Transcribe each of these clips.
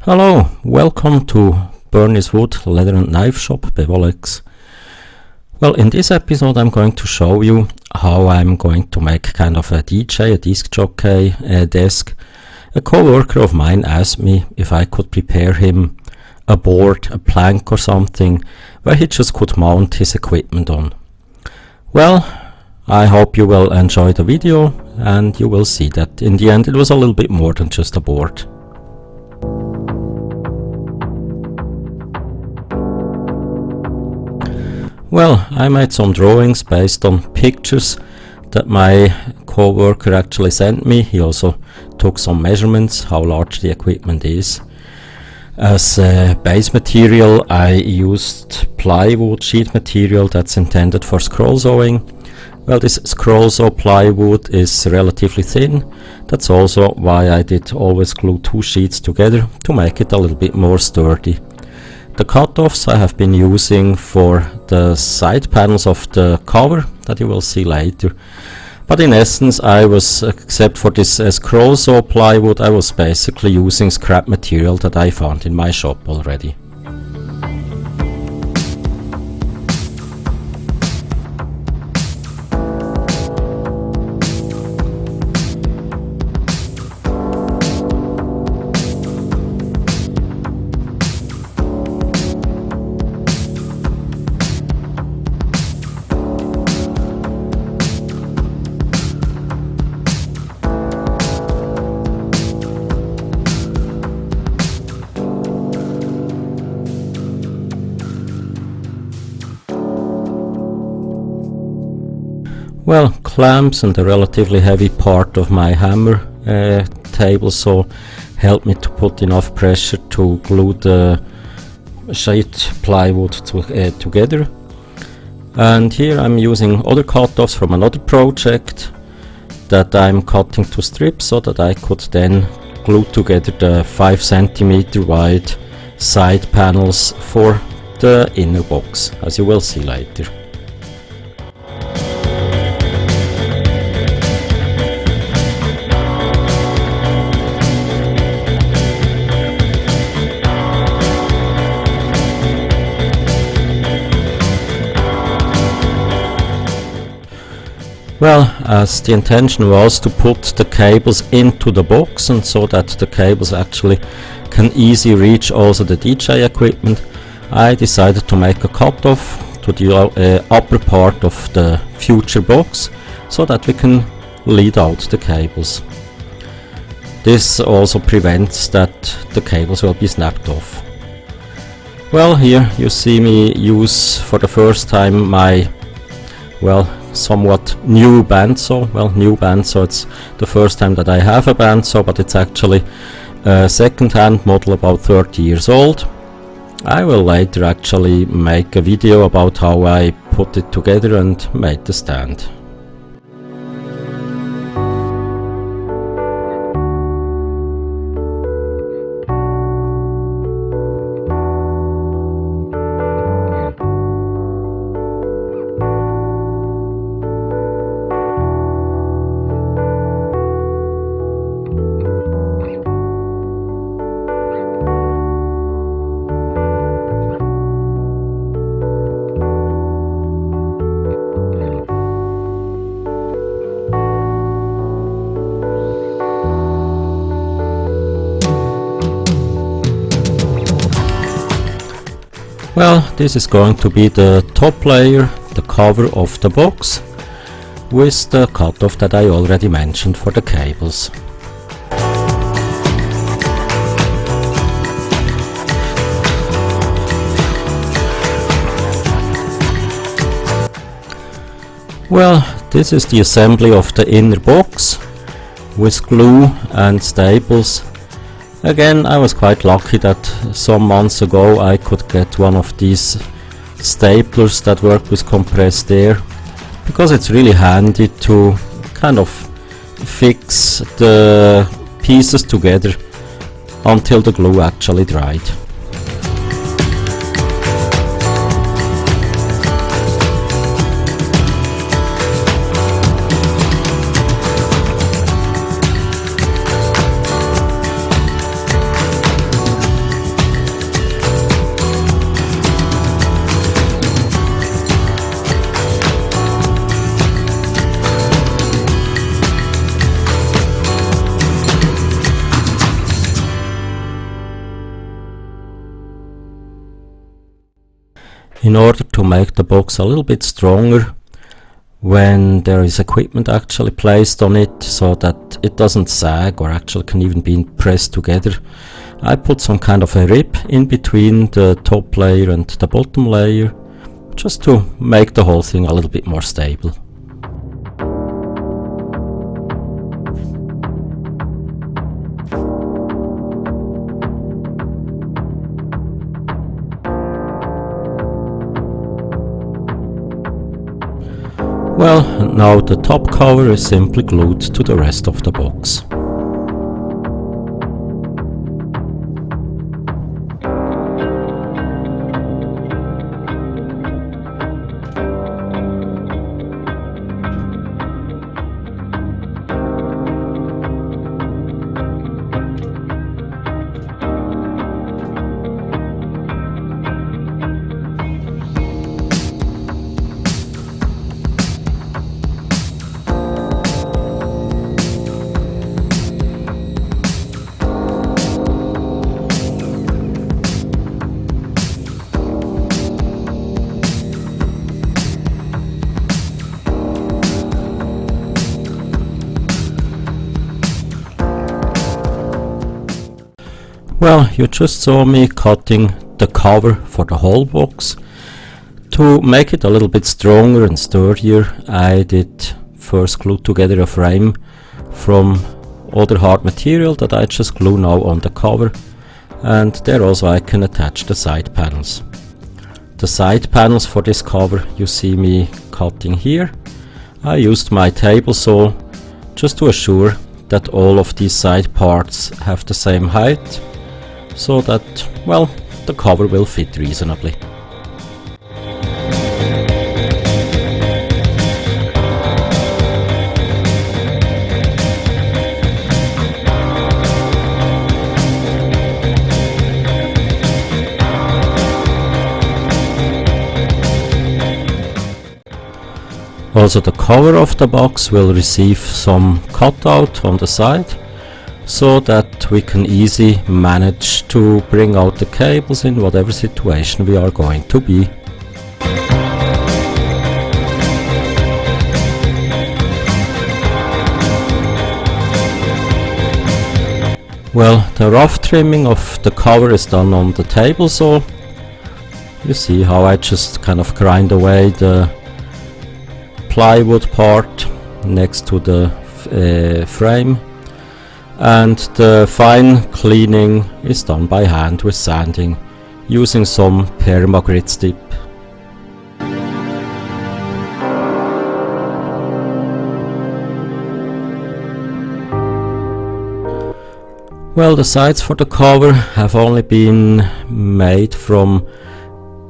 Hello, welcome to Bernie's Wood Leather and Knife Shop, Bewoleks. Well, in this episode I'm going to show you how I'm going to make kind of a DJ, a disc jockey desk. A co-worker of mine asked me if I could prepare him a board, a plank or something, where he just could mount his equipment on. Well, I hope you will enjoy the video and you will see that in the end it was a little bit more than just a board. Well, I made some drawings based on pictures that my co-worker actually sent me. He also took some measurements, how large the equipment is. As base material I used plywood sheet material that's intended for scroll sawing. Well, this scroll saw plywood is relatively thin. That's also why I did always glue two sheets together to make it a little bit more sturdy. The cut-offs I have been using for the side panels of the cover that you will see later. But in essence I was, except for this scroll saw plywood, I was basically using scrap material that I found in my shop already. Well, clamps and the relatively heavy part of my hammer table saw helped me to put enough pressure to glue the sheet plywood together. And here I'm using other cut-offs from another project that I'm cutting to strips so that I could then glue together the 5 cm wide side panels for the inner box, as you will see later. Well, as the intention was to put the cables into the box and so that the cables actually can easily reach also the DJ equipment, I decided to make a cutoff to the upper part of the future box so that we can lead out the cables. This also prevents that the cables will be snapped off. Well, here you see me use for the first time my, well, somewhat new bandsaw. Well, new bandsaw, it's the first time that I have a bandsaw, but it's actually a second-hand model about 30 years old. I will later actually make a video about how I put it together and made the stand. Well, this is going to be the top layer, the cover of the box, with the cutoff that I already mentioned for the cables. Well, this is the assembly of the inner box with glue and staples. Again, I was quite lucky that some months ago I could get one of these staplers that work with compressed air, because it's really handy to kind of fix the pieces together until the glue actually dried. in order to make the box a little bit stronger when there is equipment actually placed on it, so that it doesn't sag or actually can even be pressed together, I put some kind of a rib in between the top layer and the bottom layer, just to make the whole thing a little bit more stable. Well, now the top cover is simply glued to the rest of the box. Well, you just saw me cutting the cover for the whole box. To make it a little bit stronger and sturdier, I did first glue together a frame from other hard material that I just glue now on the cover, and there also I can attach the side panels. The side panels for this cover you see me cutting here. I used my table saw just to assure that all of these side parts have the same height, so that, well, the cover will fit reasonably. Also, the cover of the box will receive some cutout on the side, so that we can easily manage to bring out the cables in whatever situation we are going to be. Well, the rough trimming of the cover is done on the table saw. You see how I just kind of grind away the plywood part next to the frame. And the fine cleaning is done by hand with sanding, using some permagrit strip. Well, the sides for the cover have only been made from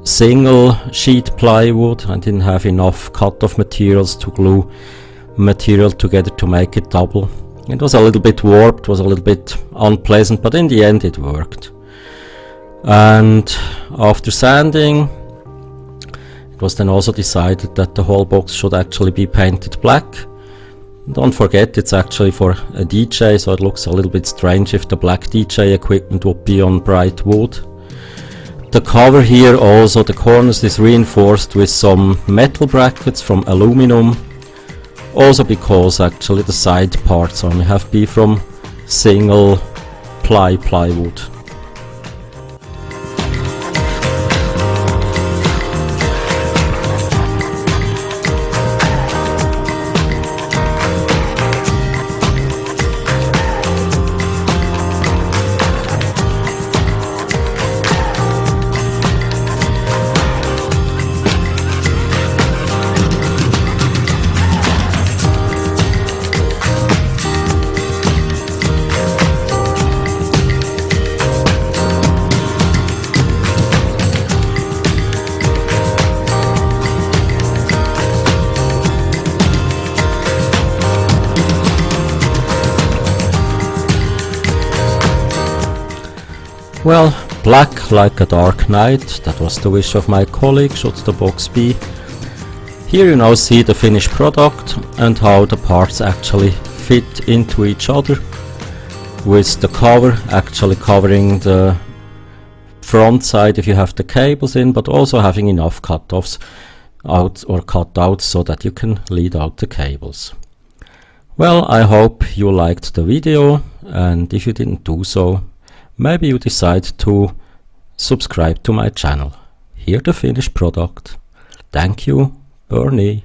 single sheet plywood. I didn't have enough cut-off materials to glue material together to make it double. It was a little bit warped, was a little bit unpleasant, but in the end it worked. And after sanding, it was then also decided that the whole box should actually be painted black. Don't forget, it's actually for a DJ, so it looks a little bit strange if the black DJ equipment would be on bright wood. The cover here also, the corners is reinforced with some metal brackets from aluminum. Also because actually the side parts only have been from single plywood. Well, black like a dark night, that was the wish of my colleague, should the box be. Here you now see the finished product and how the parts actually fit into each other, with the cover actually covering the front side if you have the cables in, but also having enough cut-offs out or cutouts so that you can lead out the cables. Well, I hope you liked the video, and if you didn't do so, maybe you decide to subscribe to my channel. Here the finished product. Thank you, Bernie.